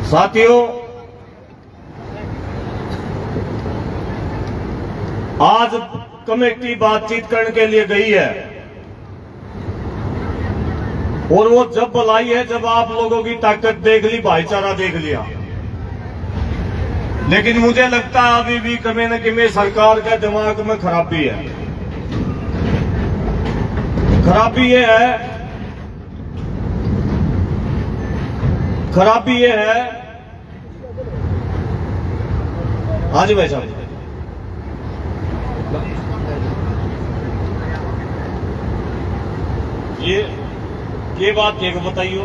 साथियों, आज कमेटी बातचीत करने के लिए गई है और वो जब बुलाई है जब आप लोगों की ताकत देख ली, भाईचारा देख लिया। लेकिन मुझे लगता है अभी भी कहीं न कहीं सरकार के दिमाग में खराबी है। खराबी ये है हाँ जी भाई साहब, ये बात एक बताइयो।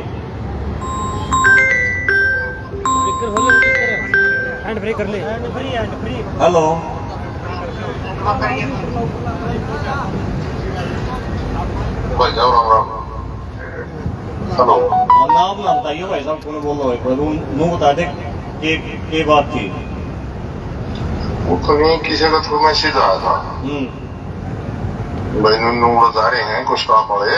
हैंड फ्री कर ले, हैंड फ्री। हेलो, भाई साहब राम राम। हेलो, नाम ना बताइए भाई साहब, कौन बोल रहे हो? मुंह बता दे ये बात थी। वो कहीं किसी का थ्रू मैसेज आया था भाई, नू बता रहे हैं कुछ स्टाफ वाले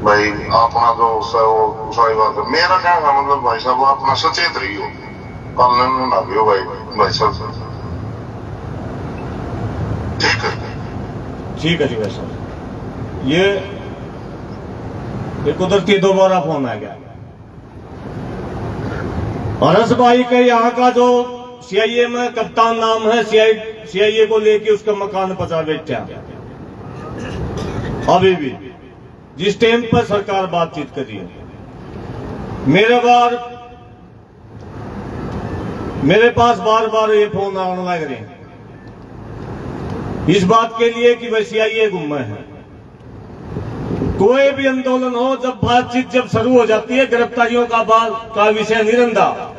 भाई अपना जो वो सारी बात है। मेरा कहना मतलब भाई साहब अपना सचेत रही हो, पालन ना भी हो भाई साहब। ठीक है जी भाई साहब। ये कुदरती दोबारा फोन आ गया। अरस भाई के यहाँ का जो सीआईए में कप्तान नाम है, सीआईए को लेके उसका मकान पचा बेचा। अभी भी जिस टाइम पर सरकार बातचीत कर रही है, मेरे पास बार बार ये फोन आने लग रहे हैं इस बात के लिए कि वह सीआईए गुम है। कोई भी आंदोलन हो, जब बातचीत जब शुरू हो जाती है, गिरफ्तारियों का विषय नहीं रहता।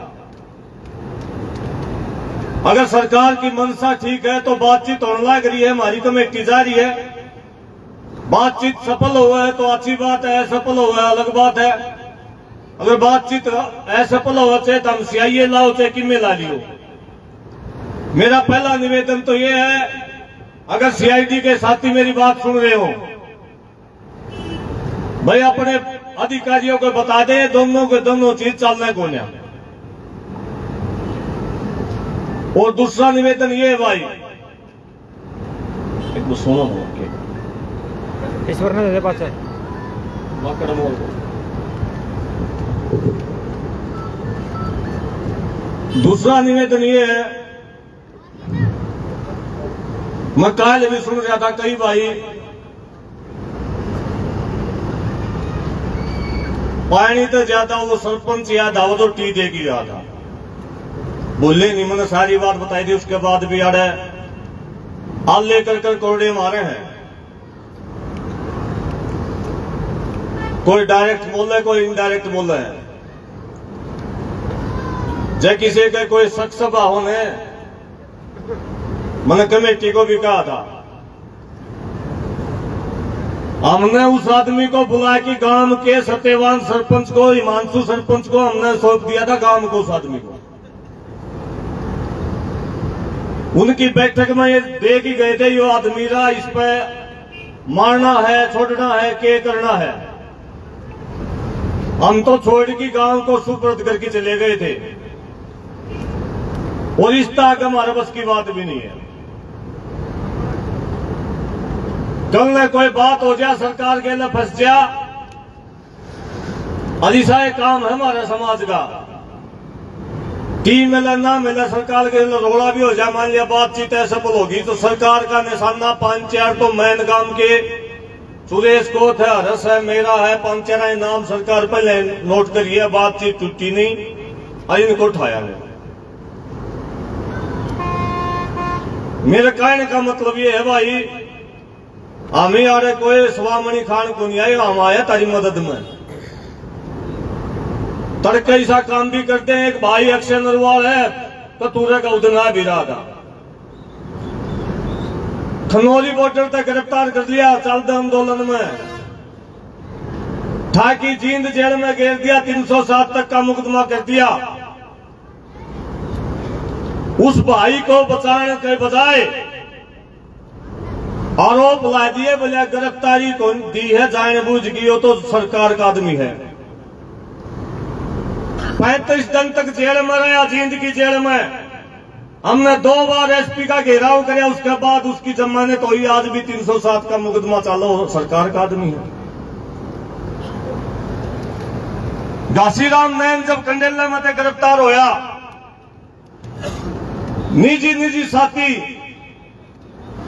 अगर सरकार की मंशा ठीक है तो बातचीत होने लग रही है, हमारी कमेटी जारी है। बातचीत सफल हुआ है तो अच्छी बात है, असफल हुआ है अलग बात है। अगर बातचीत असफल हुआ चाहे तो हम सीआईए लाओ चाहे किमें ला लियो। मेरा पहला निवेदन तो यह है, अगर सीआईडी के साथी मेरी बात सुन रहे हो भाई, अपने अधिकारियों को बता दें दोनों के दोनों चीज चलने को नहीं। और दूसरा निवेदन ये है भाई, एक तो सुनो ईश्वर ने दे पास है। दूसरा निवेदन ये है, मैं कल भी सुन रहा था कई भाई पानी तो ज्यादा वो सरपंच याद आओ तो टी दे की याद आ बोले नहीं, मैंने सारी बात बताई थी। उसके बाद भी आड़े हाल लेकर कर कोड़े मारे हैं। कोई डायरेक्ट बोल रहा है, कोई इनडायरेक्ट बोल रहा है। जय किसी के कोई शख्स सभा होने, मैंने कमेटी को भी कहा था, हमने उस आदमी को बुलाया कि गांव के सत्यवान सरपंच को, हिमांशु सरपंच को हमने सौंप दिया था गांव को, उस आदमी को। उनकी बैठक में ये देख ही गए थे, ये आदमी रहा, इस पे मारना है, छोड़ना है, क्या करना है। हम तो छोड़ के गांव को सुपुर्द करके चले गए थे और इस तरह का हमारे बस की बात भी नहीं है। कल में कोई बात हो जाए, सरकार के लिए फंस जा, अलीसा एक काम है हमारे समाज का। टीम मिले ना मिले, सरकार के लिए रोड़ा भी हो जाए, मान लिया बातचीत असफल होगी तो सरकार का निशाना पंचायत तो मैन गांव के सुरेश कोथ है, हरस है, मेरा है, पंचायत नाम सरकार पहले नोट करिए। बातचीत टूटी नहीं, इनको उठाया नहीं। मेरे कहने का मतलब ये है भाई, हम ही आ रहे, कोई स्वामणी खान को नहीं आए, हम आए तारी मदद में। तड़के ऐसा काम भी करते हैं। एक भाई अक्षय नरवाल है, कतूरे का उदना भी रहा था, खनौली बॉर्डर तक गिरफ्तार कर लिया चलते आंदोलन में। ठाकी जींद जेल में घेर दिया, 307 तक का मुकदमा कर दिया। उस भाई को बचाने के बजाय आरोप ला दिए, बोले गिरफ्तारी कौन दी है, जानबूझ की, वो तो सरकार का आदमी है। 35 दिन तक जेल में रहा, जींद की जेल में। हमने 2 बार एसपी का घेराव किया, उसके बाद उसकी जमानत हुई। आज भी 307 का मुकदमा चालू, सरकार का आदमी है। घासीराम नैन जब कंडेला में गिरफ्तार होया, निजी साथी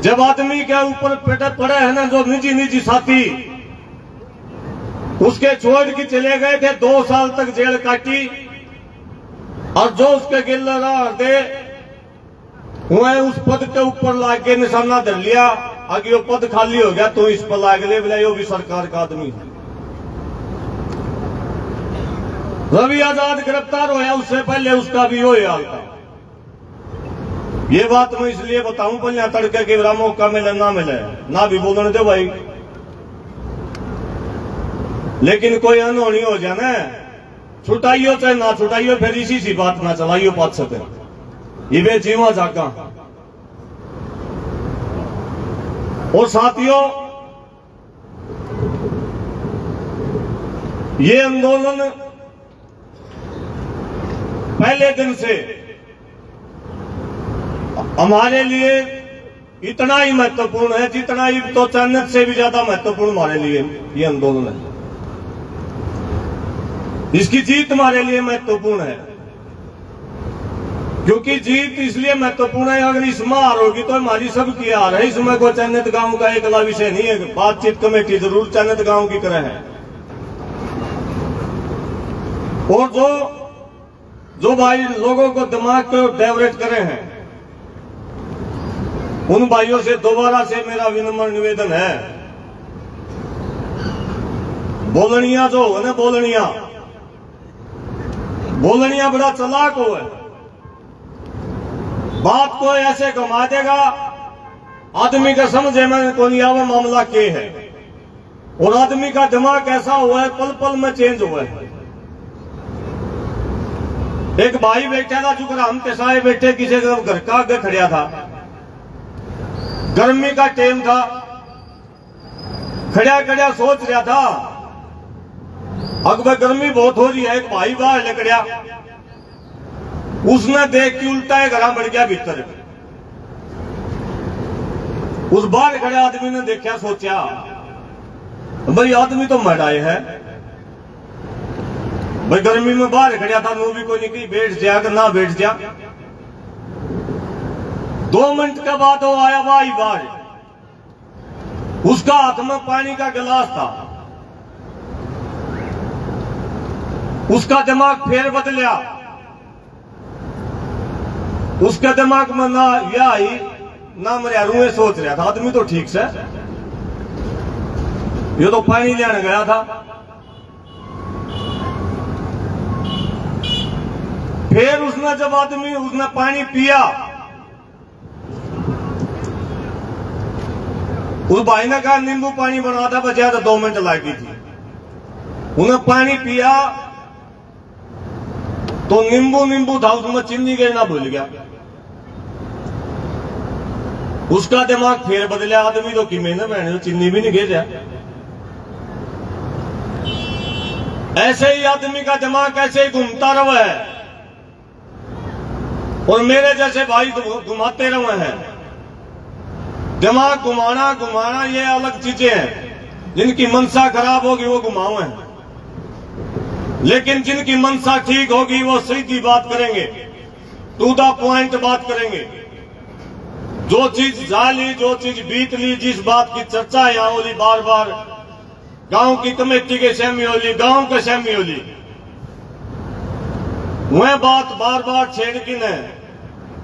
जब आदमी के ऊपर पेटे पड़े हैं ना, जो निजी साथी उसके छोड़ के चले गए थे, 2 साल तक जेल काटी। और जो उसके गिल रहा थे वह उस पद के ऊपर लाग के निशाना धर लिया। आगे वो पद खाली हो गया तो इस पर लाग ले बोला, यो भी सरकार का आदमी है। रवि आजाद गिरफ्तार होया, उससे पहले उसका भी वही हाल था। ये बात मैं इसलिए बताऊं, पहले तड़के के बरा मौका मिले ना मिले ना भी बोलने दो भाई, लेकिन कोई अनहोनी हो जाए, छुटाइयो चाहे ना छुटाइयो, फिर इसी सी बात ना चलाइयो पात सके। ये वे जीवा जागा। और साथियों, ये आंदोलन पहले दिन से हमारे लिए इतना ही महत्वपूर्ण है जितना ही तो चन्नत से भी ज्यादा महत्वपूर्ण हमारे लिए ये आंदोलन है। इसकी जीत हमारे लिए महत्वपूर्ण है, क्योंकि जीत इसलिए महत्वपूर्ण है, अगर इसमें हार होगी तो हमारी सबकी हार है। इसमें कोई चन्नत गांव का एकला विषय नहीं है। बातचीत कमेटी जरूर चन्नत गांव की तरह है। और जो भाई लोगों को दिमाग को डाइवर्ट करे हैं, उन भाइयों से दोबारा से मेरा विनम्र निवेदन है, बोलनिया जो हो ना, बोलनिया बड़ा चालाक हो है। बात को ऐसे घुमा देगा आदमी का समझे में को नहीं आवा मामला के है। और आदमी का दिमाग ऐसा हुआ है, पल पल में चेंज हुआ है। एक भाई बैठा था, चुकर हम के साए बैठे, किसी के घर का आगे खड़ा था, गर्मी का टाइम था, खड़ा सोच रहा था, अकबर गर्मी बहुत हो रही है। एक भाई बाहर निकलिया, उसने देख के उल्टा है घर बढ़ गया भीतर। उस बाहर खड़े आदमी ने देखा, सोचा भाई आदमी तो मराए है, भाई गर्मी में बाहर खड़ा था, नो भी कोई नहीं कहीं बैठ जा कि ना बैठ जा। 2 मिनट के बाद वो आया भाई बाहर, उसका हाथ में पानी का गिलास था। उसका दिमाग फिर बदलिया, उसके दिमाग में ना यह आई ना मेरे रूए सोच रहा था, आदमी तो ठीक से, ये तो पानी लेने गया था। फिर उसने पानी पिया, उस भाई ने कहा नींबू पानी बना था, बचा तो 2 मिनट लगी थी। उन्हें पानी पिया तो नींबू था, उसमें चीनी गिरना भूल गया। उसका दिमाग फिर बदला, आदमी तो कि मैंने बहने चीनी भी नहीं गिरा। ऐसे ही आदमी का दिमाग ऐसे ही घूमता रहा है, और मेरे जैसे भाई घुमाते रहे हैं। दिमाग घुमाना ये अलग चीजें हैं, जिनकी मनसा खराब होगी वो घुमाओ हैं, लेकिन जिनकी मनसा ठीक होगी वो सीधी बात करेंगे, टू द पॉइंट बात करेंगे। जो चीज जाली, जो चीज बीत ली, जिस बात की चर्चा यहाँ होली बार बार, गांव की कमेटी के सहमी होली, गांव के सहमी होली, वह बात बार बार छेड़ की न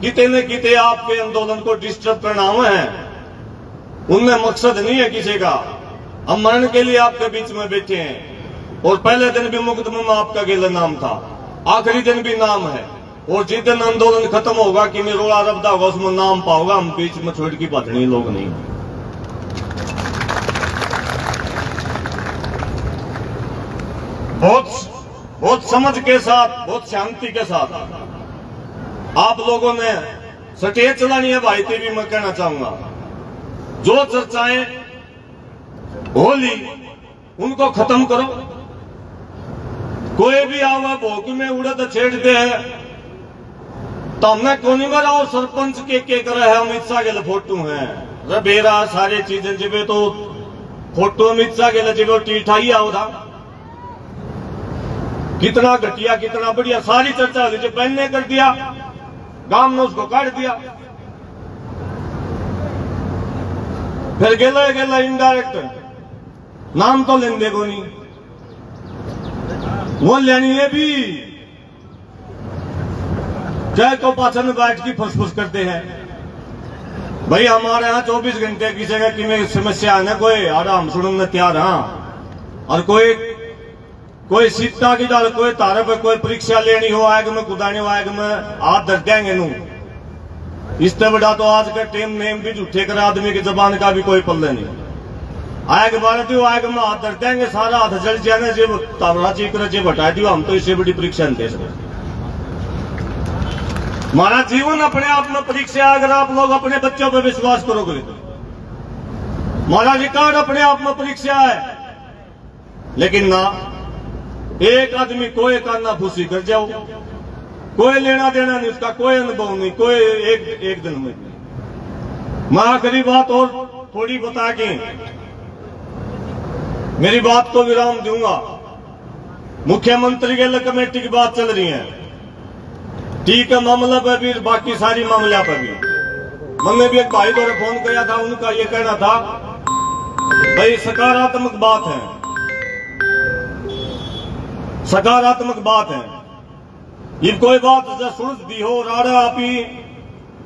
किते न किते आपके आंदोलन को डिस्टर्ब करना हुआ है। उनमें मकसद नहीं है किसी का, हम मरण के लिए आपके बीच में बैठे हैं। और पहले दिन भी मुकदमे में आपका गिला नाम था, आखिरी दिन भी नाम है, और जिस दिन आंदोलन खत्म होगा कि रोड़ा रबदा होगा उसमें नाम पाओगा। हम बीच में छोड़ की भटनी लोग नहीं। बहुत समझ के साथ, बहुत शांति के साथ आप लोगों ने स्टेज चलानी है भाई, ते भी मैं कहना चाहूंगा, जो चर्चाएं होली उनको खत्म करो। कोई भी आवा भोग में उड़द छेड़ते हैं तो हमने कोनी बार और सरपंच के करे है अमित शाह के फोटो है रबेरा सारे चीजें जिबे तो फोटो अमित शाह के जिबे टीठाई आओ था कितना घटिया कितना बढ़िया सारी चर्चा होगी जो बहन ने कर दिया गांव ने उसको काट दिया फिर गेला इनडायरेक्ट नाम तो लेने को नहीं वो लेनी है भी जय को पाचन बैठ की फुसफुस करते हैं भाई हमारे यहाँ 24 घंटे किसी का कि में समस्या है ना कोई आराम सुनने तैयार हाँ और कोई सीता की डाल कोई तारे पे कोई परीक्षा लेनी हो आएगा मैं कुदाने हो आएगा मैं हाथ धर देंगे नू इससे बड़ा तो आज का टेम नेम भी झूठे कर आदमी की जबान का भी कोई पल्ले नहीं आएगा बारह दियो आएगा मैं हाथ धर देंगे सारा हाथ जल जाने से तावड़ा चीकर जे बटा दियो हम तो इससे बड़ी परीक्षा नहीं दे सकते हमारा जीवन अपने आप में परीक्षा अगर आप लोग अपने बच्चों पर विश्वास करोगे तो हमारा रिकॉर्ड अपने आप में परीक्षा है लेकिन ना एक आदमी कोई करना फूसी कर जाओ कोई लेना देना नहीं उसका कोई अनुभव नहीं कोई एक दिन में मैं आखिरी बात और थोड़ी बता के मेरी बात को विराम दूंगा मुख्यमंत्री के लिए कमेटी की बात चल रही है ठीक है मामला पर भी बाकी सारी मामला पर भी मैंने भी एक भाई द्वारा फोन किया था उनका ये कहना था भाई सकारात्मक बात है सकारात्मक बात है ये कोई बात सुन दी हो राड़ा आप ही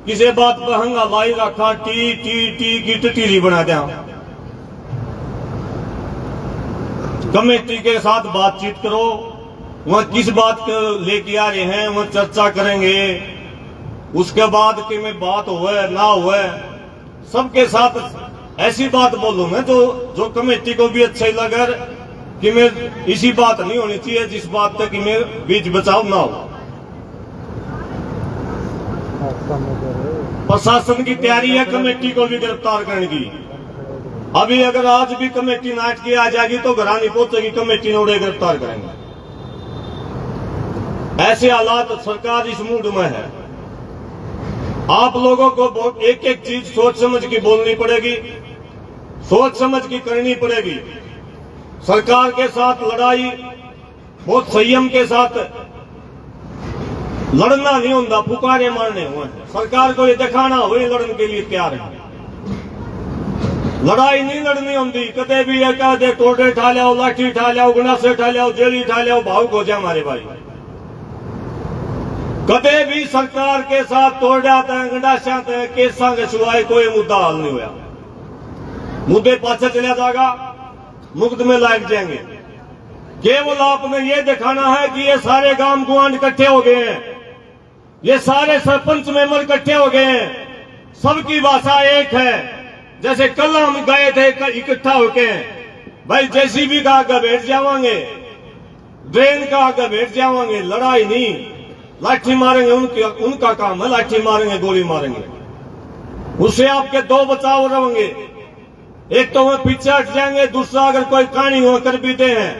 किसी बात पर हंगा लाई रखा टी टी टी की टिटीरी बना दिया कमेटी के साथ बातचीत करो वह किस बात को लेके आ रहे हैं वह चर्चा करेंगे उसके बाद कि में बात हुए ना हुए सबके साथ ऐसी बात बोलूं मैं जो कमेटी को भी अच्छा लगे कि मैं इसी बात नहीं होनी चाहिए जिस बात तक कि मैं बीच बचाव ना हो प्रशासन की तैयारी है कमेटी को भी गिरफ्तार करने की अभी अगर आज भी कमेटी नाट की आ जाएगी तो घर नहीं पहुंचेगी कमेटी ने उन्हें गिरफ्तार करेंगे ऐसे हालात सरकार इस मूड में है आप लोगों को एक एक चीज सोच समझ की बोलनी पड़ेगी सोच समझ की करनी पड़ेगी सरकार के साथ लड़ाई बहुत संयम के साथ लड़ना नहीं होता पुकारे मारने हुए सरकार को ये दिखाना हो लड़ने के लिए तैयार है लड़ाई नहीं लड़नी होती कदे भी ये कह दे टोटे ठा लिया लाठी ठा लिया गणासे ठा लिया जेली ठा लिया भावुक हो जाए हमारे भाई कदे भी सरकार के साथ तोड़ जाते हैं गंडासे हैं केसा के सिवाय कोई मुद्दा हल नहीं हुआ मुद्दे पाछे चला जाएगा मुक्त में लाग जाएंगे केवल आपने ये दिखाना है कि ये सारे गांव गुआंड इकट्ठे हो गए हैं ये सारे सरपंच मेंबर इकट्ठे हो गए हैं सबकी भाषा एक है जैसे कल हम गए थे इकट्ठा होके भाई जेसीबी का आगे बैठ जावांगे ड्रेन का आगे बैठ जावांगे लड़ाई नहीं लाठी मारेंगे उनका काम है लाठी मारेंगे गोली मारेंगे उससे आपके दो बचाव रहेंगे एक तो वह पीछे हट जाएंगे दूसरा अगर कोई कहानी हो कर भी दे हैं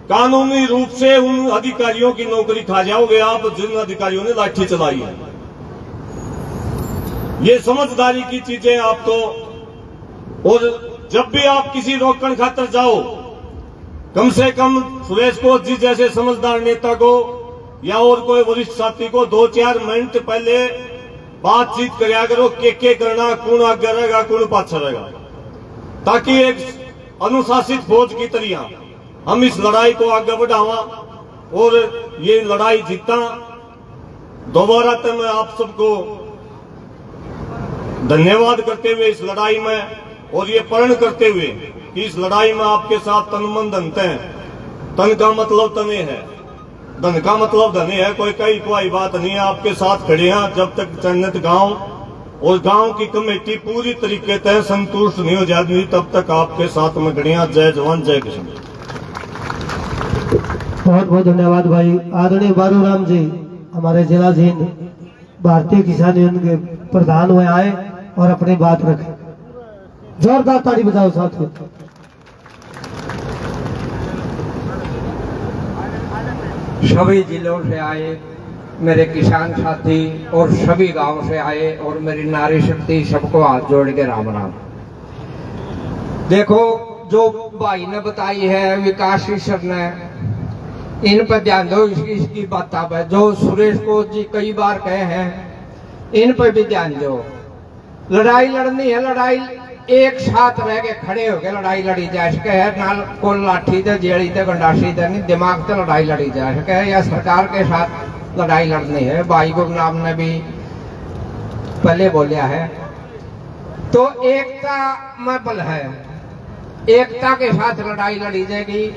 कानूनी रूप से उन अधिकारियों की नौकरी खा जाओगे आप जिन अधिकारियों ने लाठी चलाई है ये समझदारी की चीजें आप तो और जब भी आप किसी रोकन खातर जाओ कम से कम सुरेश को जी जैसे समझदार नेता को या और कोई वरिष्ठ साथी को 2-4 मिनट पहले बातचीत कराया करो के करना कौन आगे रहेगा कौन पाछा रहेगा ताकि एक अनुशासित फौज की तरह हम इस लड़ाई को आगे बढ़ावा और ये लड़ाई जीता दोबारा तो मैं आप सबको धन्यवाद करते हुए इस लड़ाई में और ये प्रण करते हुए कि इस लड़ाई में आपके साथ तन मन धन हैं तन का मतलब तने है धन का मतलब धने है कोई बात नहीं है आपके साथ खड़े हैं जब तक चन्नत गांव और गांव की कमेटी पूरी तरीके से संतुष्ट नहीं हो जाती तब तक आपके साथ में खड़े हैं जय जवान जय किसान बहुत बहुत धन्यवाद भाई आदरणीय बारूराम जी हमारे जिला जींद भारतीय किसान यूनियन के प्रधान हुए आए और अपनी बात रखे जोरदार ताली बजाओ साथियों सभी जिलों से आए मेरे किसान साथी और सभी गांव से आए और मेरी नारी शक्ति सबको हाथ जोड़ के राम राम। देखो जो भाई ने बताई है विकास सर ने, इन पर ध्यान दो, इसकी बात आप है जो सुरेश को जी कई बार कहे हैं, इन पर भी ध्यान दो। लड़ाई लड़नी है, लड़ाई एक साथ रह के खड़े होके लड़ाई लड़ी जा सके है, नाल को लाठी ते जेड़ी ते गंडासी ते नहीं, दिमाग से लड़ाई लड़ी जा सके है, या सरकार के साथ लड़ाई लड़नी है। भाई गुरनाम ने भी पहले बोलिया है। तो एकता में बल है, एकता के साथ लड़ाई लड़ी जाएगी।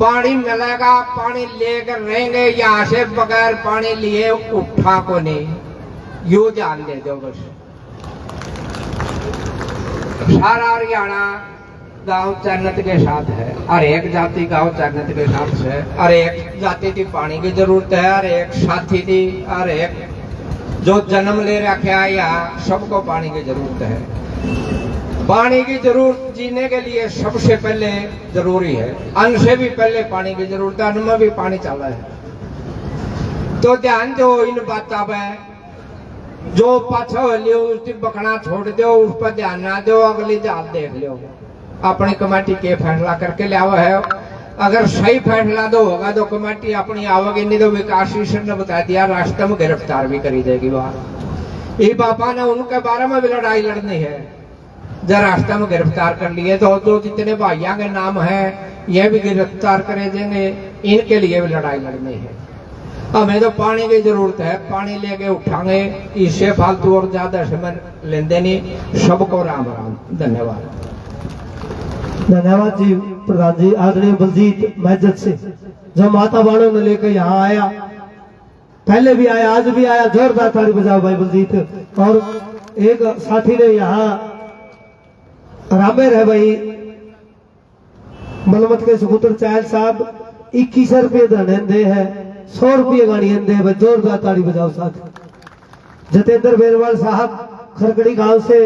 पानी मिलेगा, पानी लेकर रहेंगे, यहाँ से बगैर पानी लिए उठा को नहीं, यू ध्यान दे दो बस। सारा हरियाणा गांव जन्नत के साथ है, हर एक जाति गांव जन्नत के साथ है। हर एक जाति की पानी की जरूरत है, हर एक साथी की, हर एक जो जन्म ले रखा है यहाँ सबको पानी की जरूरत है। पानी की जरूरत जीने के लिए सबसे पहले जरूरी है, अन्न से भी पहले पानी की जरूरत है, अन्न में भी पानी चल रहा है। तो ध्यान दो इन बातों पर, जो पाछा हो लियो उसकी बकना छोड़ दो, उस पर ध्यान ना दो, अगली जात देख लो। अपनी कमेटी के फैसला करके लिया है, अगर सही फैसला दो होगा तो कमेटी अपनी आवेगी, नहीं तो विकास सर ने बता दिया रास्ते में गिरफ्तार भी करी जाएगी। बाहर ये पापा ने उनके बारे में भी लड़ाई लड़नी है, जब रास्ते में गिरफ्तार कर लिए तो जो जितने भाइयों के नाम है ये भी गिरफ्तार करे देंगे, इनके लिए भी लड़ाई लड़नी है। हमें तो पानी की जरूरत है, पानी लेके उठाएंगे, इससे फालतू और ज्यादा समय लेंदे नहीं। सबको राम राम, धन्यवाद। धन्यवाद जी प्रधान जी। आदरणीय बलजीत मैजत से जो माता बाणों ने लेकर यहाँ आया, पहले भी आया आज भी आया, जोरदार ताली बजाओ भाई बलजीत। और एक साथी ने यहाँ रामेर है भाई मलमत के सुपुत्र चाहल साहब 21 रुपये दे है, 100 रुपये गाड़ी दे, जोरदार ताली बजाओ साथ। जतेंद्र बेरवाल साहब खरकड़ी गांव से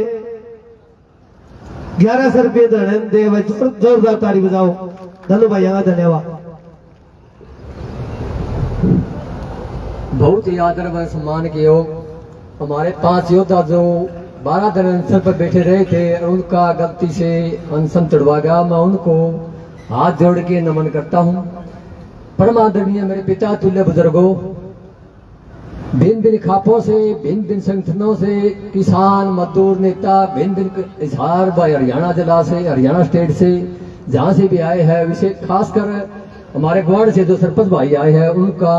1100 रुपये दे, जोरदार ताली बजाओ। धन्यवाद भैया, धन्यवाद। बहुत ही आदर व सम्मान के हो हमारे 5 योद्धा जो 12 दिन अनशन पर बैठे रहे थे और उनका गलती से अनशन तोड़वा गया, मैं उनको हाथ जोड़ के नमन करता हूँ। परमादरणीय मेरे पिता तुल्य बुजुर्गों, भिन्न भिन्न खापों से, भिन्न भिन्न संगठनों से, किसान मजदूर नेता, भिन्न भिन्न इजहार भाई हरियाणा जिला से, हरियाणा स्टेट से, जहाँ से भी आए हैं, विशेष खासकर हमारे ग्वाड़ से जो सरपंच भाई आए हैं उनका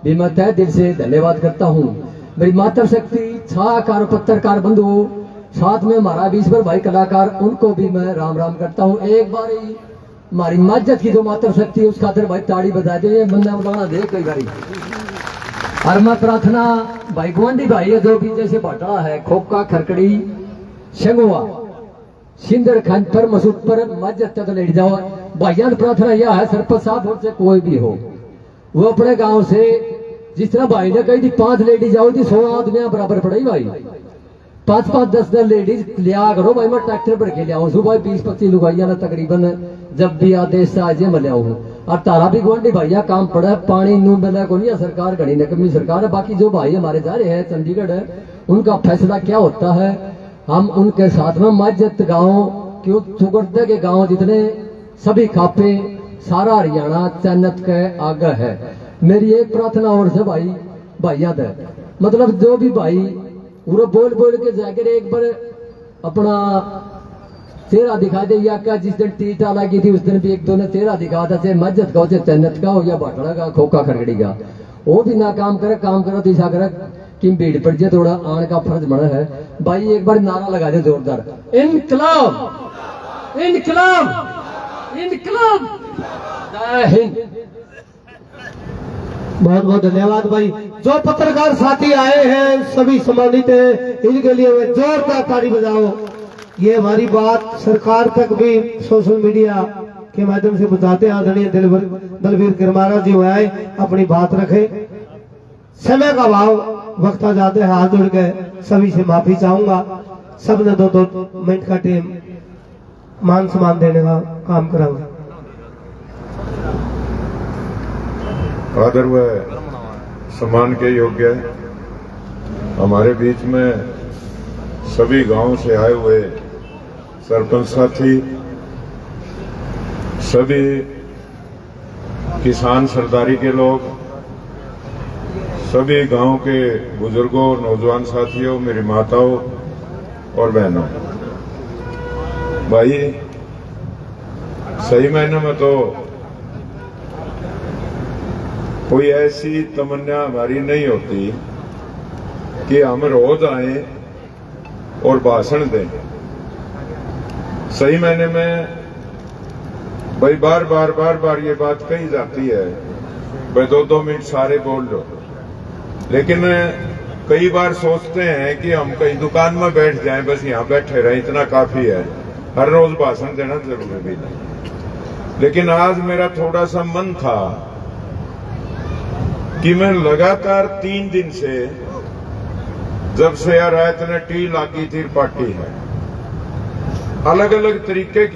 भी मैं तहे दिल से धन्यवाद करता हूँ। मेरी मातृशक्ति छाकार पत्रकार बंधु, साथ में हमारा 20 भाई कलाकार, उनको भी मैं राम राम करता हूँ। एक बार हमारी मस्जिद की जो मातृशक्ति उस खातिर भाई ताड़ी बजा दे, बंदा बुलाना दे कई बारी। और मैं प्रार्थना भाई गुआंढी भाई है जो भी जैसे भटड़ा है, खोखा, खरकड़ी, शंगुआ, सिंदर खंड पर, मसूद पर मस्जिद तक लेट जाओ। भाइयों प्रार्थना यह है, सरपंच साहब और से कोई भी हो, वो अपने गांव से जिस तरह भाई ने कही थी 5 लेडीज आओ थी, 100 आदमी बराबर पड़े भाई, 5-5, 10-10 लेडीज लिया करो भाई। मैं ट्रैक्टर भर के लिया सुबह 20-25 लुगाइया ना तकरीबन जब भी आदेश से आज मैं लिया हूँ। और तारा भी गुआंढी भैया काम पड़ा, पानी नू मिला को नहीं, सरकार घड़ी न कमी सरकार है। बाकी जो भाई हमारे जा रहे हैं चंडीगढ़ है, उनका फैसला क्या होता है हम उनके साथ में। मस्जिद गाँव क्यों चुगड़दे के गाँव जितने सभी खापे, सारा हरियाणा जन्नत के आगे है। मेरी एक प्रार्थना और से भाई भैया दे, मतलब जो भी भाई पूरा बोल बोल के जाकर एक बार अपना चेहरा दिखा दे, या क्या जिस दिन टीटा लगी थी उस दिन भी 1-2 ने चेहरा दिखा था, चाहे मस्जिद का हो, चाहे जन्नत का हो, या भाटड़ा का, खोखा, खरगड़ी का, वो भी ना काम करे, काम करो तो ऐसा करे कि भीड़ पड़ जाए, थोड़ा आने का फर्ज बना है। भाई एक बार नारा लगा दे जोरदार, इनकलाब, इनकलाब, इनकलाब, जय हिंद। बहुत बहुत धन्यवाद भाई। जो पत्रकार साथी आए हैं सभी सम्मानित हैं, इनके लिए वे जोरदार ताली बजाओ। ये हमारी बात सरकार तक भी सोशल मीडिया के माध्यम से बताते हैं। आदरणीय दलवीर गिरमारा जी आए, अपनी बात रखे। समय का भाव वक्त आ जाते हैं, हाथ जोड़ के सभी से माफी चाहूंगा। सबने 2-2 मिनट का टाइम मान सम्मान देने का काम कराऊंगा। आदर व सम्मान के योग्य है। हमारे बीच में सभी गांव से आए हुए सरपंच साथी, सभी किसान सरदारी के लोग, सभी गांव के बुजुर्गों, नौजवान साथियों, मेरी माताओं और बहनों, भाई सही मायने में तो कोई ऐसी तमन्ना हमारी नहीं होती कि हम रोज आए और भाषण दें। सही मायने में भाई बार बार ये बात कही जाती है, भाई 2-2 मिनट सारे बोल लो, लेकिन कई बार सोचते हैं कि हम कहीं दुकान में बैठ जाएं, बस यहां बैठे रहें, इतना काफी है, हर रोज भाषण देना जरूरी भी नहीं। लेकिन आज मेरा थोड़ा सा मन था कि मैं लगातार 3 दिन से, जब से रायत ने टी लागी थी पार्टी है, अलग अलग तरीके की